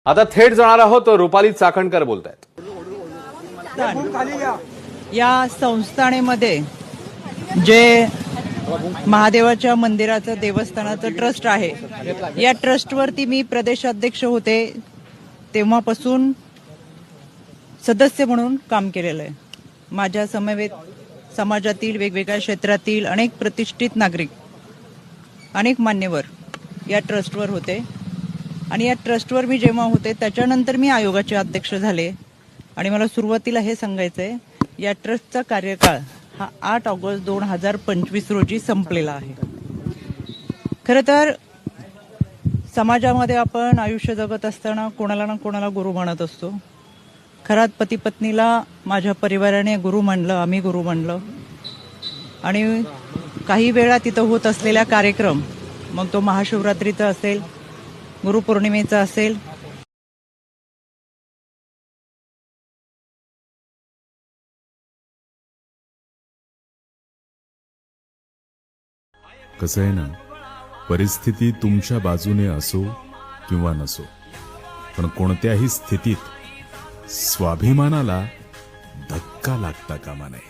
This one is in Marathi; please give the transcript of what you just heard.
आता थेट जाणार आहोत रुपाली चाकणकर बोलतायत। या संस्थानेमध्ये जे महादेवाच्या मंदिराचं देवस्थानाचं ट्रस्ट आहे, या ट्रस्टवरती मी प्रदेशाध्यक्ष होते तेव्हापासून सदस्य म्हणून काम केलेलं आहे। माझ्या समवेत समाजातील वेगवेगळ्या क्षेत्रातील अनेक प्रतिष्ठित नागरिक, अनेक मान्यवर या ट्रस्टवर होते आणि या ट्रस्टवर मी जेव्हा होते त्याच्यानंतर मी आयोगाचे अध्यक्ष झाले। आणि मला सुरुवातीला हे सांगायचंय, या ट्रस्टचा कार्यकाळ हा 8 ऑगस्ट 2025 रोजी संपलेला आहे। खरं तर समाजामध्ये आपण आयुष्य जगत असताना कोणाला ना कोणाला गुरु मानत असतो। खरात पती पत्नीला माझ्या परिवाराने गुरु मानलं, आम्ही गुरु मानलं। आणि काही वेळा तिथं होत असलेला कार्यक्रम, मग तो महाशिवरात्रीचा असेल, गुरुपौर्णिमेचा असेल, कसं आहे ना, परिस्थिती तुमच्या बाजूने असो किंवा नसो, पण कोणत्याही स्थितीत स्वाभिमानाला धक्का लागता कामा नये।